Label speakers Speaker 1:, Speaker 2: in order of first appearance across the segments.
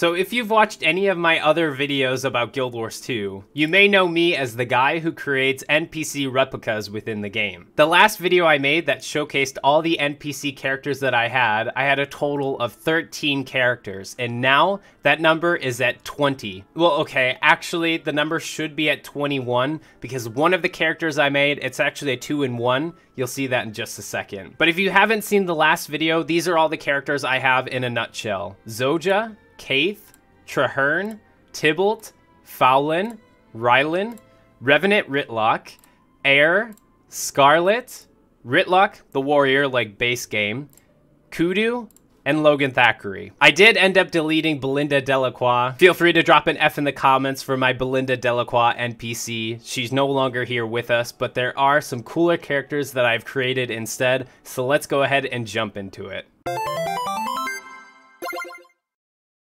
Speaker 1: So if you've watched any of my other videos about Guild Wars 2, you may know me as the guy who creates NPC replicas within the game. The last video I made that showcased all the NPC characters that I had a total of 13 characters, and now that number is at 20. Well, okay, actually the number should be at 21 because one of the characters I made, it's actually a 2-in-1. You'll see that in just a second. But if you haven't seen the last video, these are all the characters I have in a nutshell. Zoja, Kaith, Traherne, Tybalt, Fowlin, Rylan, Revenant Ritlock, Air, Scarlet, Ritlock, the warrior like base game, Kudu, and Logan Thackeray. I did end up deleting Belinda Delacroix. Feel free to drop an F in the comments for my Belinda Delacroix NPC. She's no longer here with us, but there are some cooler characters that I've created instead, so let's go ahead and jump into it.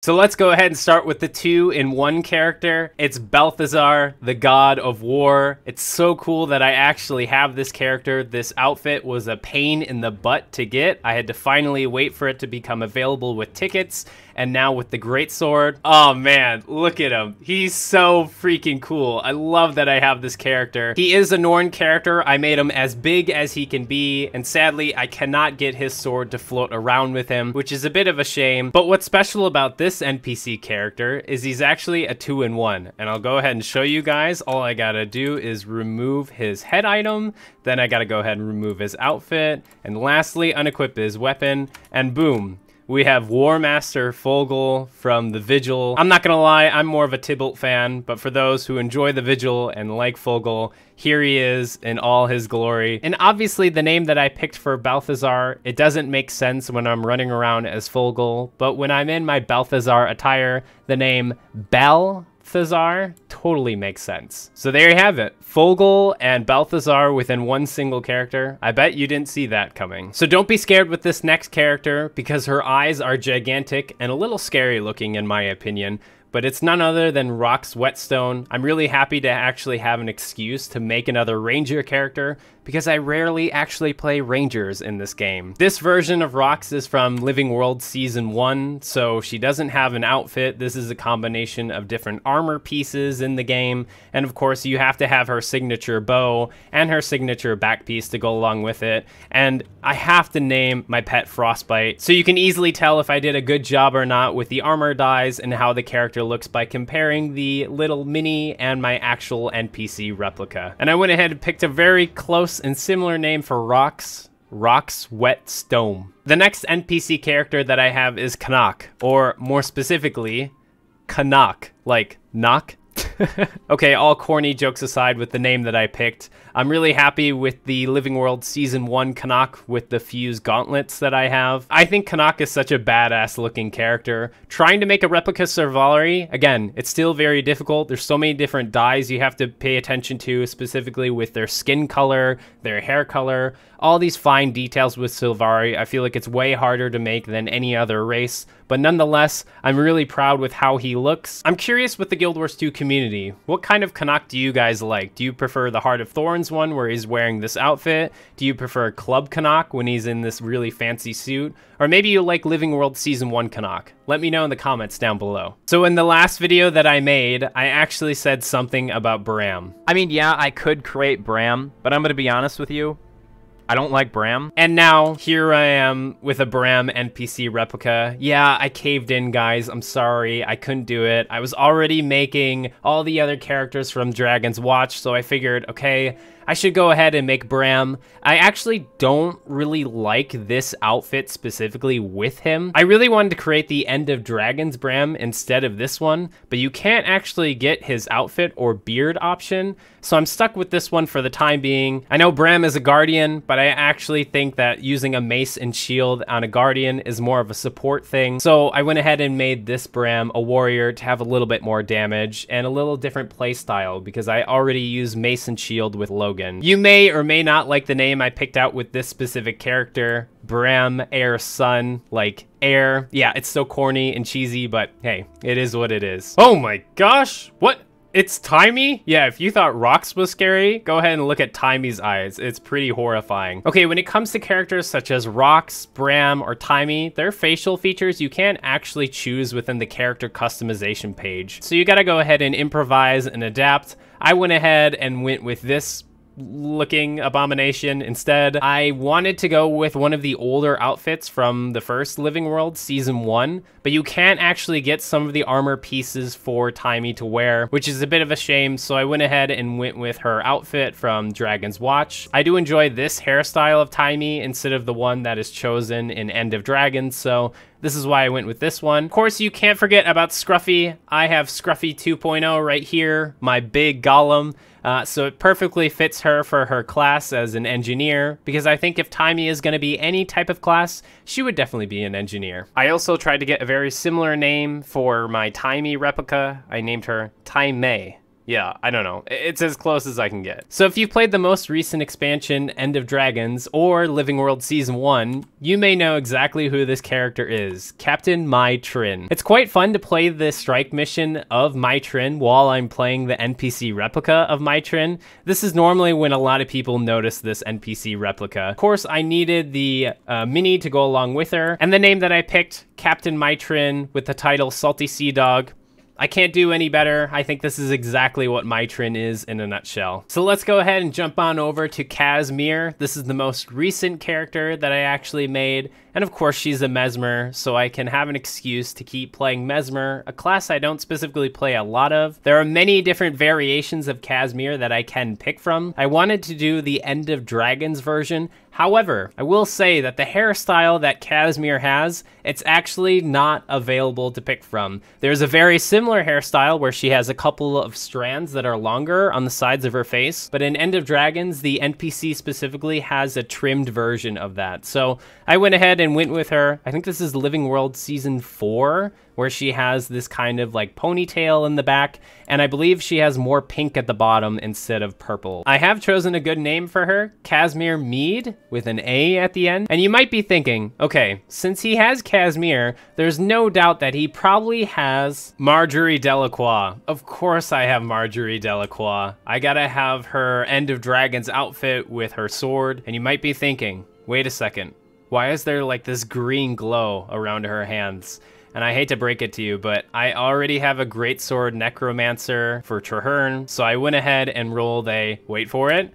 Speaker 1: So let's go ahead and start with the 2-in-1 character. It's Balthazar, the god of war. It's so cool that I actually have this character. This outfit was a pain in the butt to get. I had to finally wait for it to become available with tickets, and now with the greatsword. Oh man, look at him. He's so freaking cool. I love that I have this character. He is a Norn character. I made him as big as he can be, and sadly, I cannot get his sword to float around with him, which is a bit of a shame. But what's special about this NPC character is he's actually a 2-in-1, and I'll go ahead and show you guys. All I gotta do is remove his head item, then I gotta go ahead and remove his outfit, and lastly, unequip his weapon, and boom. We have War Master Forgal from the Vigil. I'm not gonna lie, I'm more of a Tybalt fan, but for those who enjoy the Vigil and like Forgal, here he is in all his glory. And obviously the name that I picked for Balthazar, it doesn't make sense when I'm running around as Forgal, but when I'm in my Balthazar attire, the name Balthazar totally makes sense. So there you have it. Forgal and Balthazar within one single character. I bet you didn't see that coming. So don't be scared with this next character because her eyes are gigantic and a little scary looking in my opinion. But it's none other than Rox Whetstone. I'm really happy to actually have an excuse to make another Ranger character because I rarely actually play Rangers in this game. This version of Rox is from Living World Season 1, so she doesn't have an outfit. This is a combination of different armor pieces in the game, and of course you have to have her signature bow and her signature back piece to go along with it, and I have to name my pet Frostbite, so you can easily tell if I did a good job or not with the armor dyes and how the character looks by comparing the little mini and my actual NPC replica. And I went ahead and picked a very close and similar name for Rox Whetstone. The next NPC character that I have is Canach, or more specifically, Canach, like knock. Okay, all corny jokes aside with the name that I picked, I'm really happy with the Living World Season 1 Canach with the fused gauntlets that I have. I think Canach is such a badass looking character. Trying to make a replica Servalry, again, it's still very difficult. There's so many different dyes you have to pay attention to, specifically with their skin color, their hair color, all these fine details with Servalry. I feel like it's way harder to make than any other race, but nonetheless, I'm really proud with how he looks. I'm curious with the Guild Wars 2 community, what kind of Canach do you guys like? Do you prefer the Heart of Thorns one where he's wearing this outfit? Do you prefer Club Canach when he's in this really fancy suit? Or maybe you like Living World Season 1 Canach? Let me know in the comments down below. So in the last video that I made, I actually said something about Braham.
Speaker 2: I mean, yeah, I could create Braham, but I'm gonna be honest with you, I don't like Braham.
Speaker 1: And now, here I am with a Braham NPC replica. Yeah, I caved in, guys. I'm sorry. I couldn't do it. I was already making all the other characters from Dragon's Watch, so I figured, okay, I should go ahead and make Braham. I actually don't really like this outfit specifically with him. I really wanted to create the End of Dragons Braham instead of this one, but you can't actually get his outfit or beard option, so I'm stuck with this one for the time being. I know Braham is a Guardian, but I actually think that using a mace and shield on a Guardian is more of a support thing, so I went ahead and made this Braham a warrior to have a little bit more damage and a little different play style because I already use mace and shield with Logan. You may or may not like the name I picked out with this specific character, Braham Air Sun, like air. Yeah, it's so corny and cheesy, but hey, it is what it is. Oh my gosh, what It's Taimi? Yeah, if you thought Rox was scary, go ahead and look at Taimi's eyes. It's pretty horrifying. Okay, when it comes to characters such as Rox, Braham, or Taimi, their facial features you can't actually choose within the character customization page. So you gotta go ahead and improvise and adapt. I went ahead and went with this looking abomination instead. I wanted to go with one of the older outfits from the first Living World Season 1, but you can't actually get some of the armor pieces for Taimi to wear, which is a bit of a shame, so I went ahead and went with her outfit from Dragon's Watch. I do enjoy this hairstyle of Taimi instead of the one that is chosen in End of Dragons, so this is why I went with this one. Of course, you can't forget about Scruffy. I have Scruffy 2.0 right here, my big golem. So it perfectly fits her for her class as an engineer, because I think if Taimi is going to be any type of class, she would definitely be an engineer. I also tried to get a very similar name for my Taimi replica. I named her Taimi. Yeah, I don't know. It's as close as I can get. So if you've played the most recent expansion, End of Dragons, or Living World Season 1, you may know exactly who this character is, Captain Mai Trin. It's quite fun to play the strike mission of Mai Trin while I'm playing the NPC replica of Mai Trin. This is normally when a lot of people notice this NPC replica. Of course, I needed the mini to go along with her, and the name that I picked, Captain Mai Trin, with the title Salty Sea Dog. I can't do any better. I think this is exactly what Mai Trin is in a nutshell. So let's go ahead and jump on over to Kasmeer. This is the most recent character that I actually made. And of course, she's a Mesmer, so I can have an excuse to keep playing Mesmer, a class I don't specifically play a lot of. There are many different variations of Kasmeer that I can pick from. I wanted to do the End of Dragons version. However, I will say that the hairstyle that Kasmeer has, it's actually not available to pick from. There's a very similar hairstyle where she has a couple of strands that are longer on the sides of her face, but in End of Dragons, the NPC specifically has a trimmed version of that. So I went ahead and went with her. I think this is Living World Season 4, where she has this kind of like ponytail in the back, and I believe she has more pink at the bottom instead of purple. I have chosen a good name for her, Kasmeer Mead, with an A at the end. And you might be thinking, okay, since he has Kasmeer, there's no doubt that he probably has Marjory Delacroix. Of course I have Marjory Delacroix. I gotta have her End of Dragons outfit with her sword. And you might be thinking, wait a second, why is there like this green glow around her hands? And I hate to break it to you, but I already have a Greatsword Necromancer for Traherne, so I went ahead and rolled a, wait for it,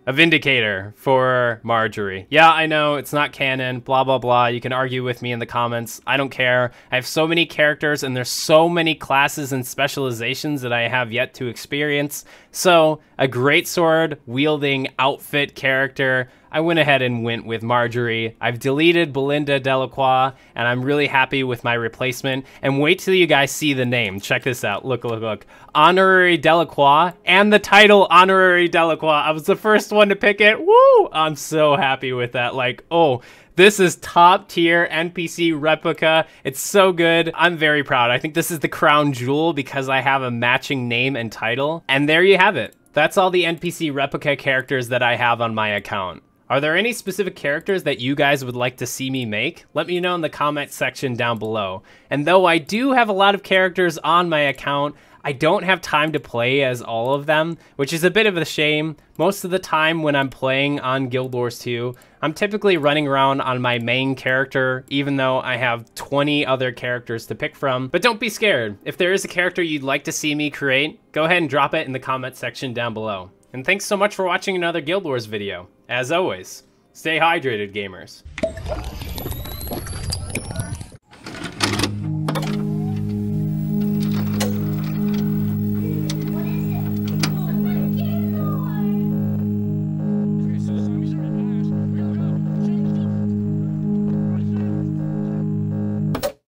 Speaker 1: a Vindicator for Marjory. Yeah, I know, it's not canon, blah, blah, blah. You can argue with me in the comments. I don't care. I have so many characters, and there's so many classes and specializations that I have yet to experience. So, a Greatsword wielding outfit character, I went ahead and went with Marjory. I've deleted Belinda Delacroix, and I'm really happy with my replacement. And wait till you guys see the name. Check this out. Look, look, look. Honorary Delacroix, and the title Honorary Delacroix. I was the first one to pick it. Woo! I'm so happy with that. Like, oh, this is top tier NPC replica. It's so good. I'm very proud. I think this is the crown jewel because I have a matching name and title. And there you have it. That's all the NPC replica characters that I have on my account. Are there any specific characters that you guys would like to see me make? Let me know in the comment section down below. And though I do have a lot of characters on my account, I don't have time to play as all of them, which is a bit of a shame. Most of the time when I'm playing on Guild Wars 2, I'm typically running around on my main character, even though I have 20 other characters to pick from. But don't be scared. If there is a character you'd like to see me create, go ahead and drop it in the comment section down below. And thanks so much for watching another Guild Wars video. As always, stay hydrated, gamers.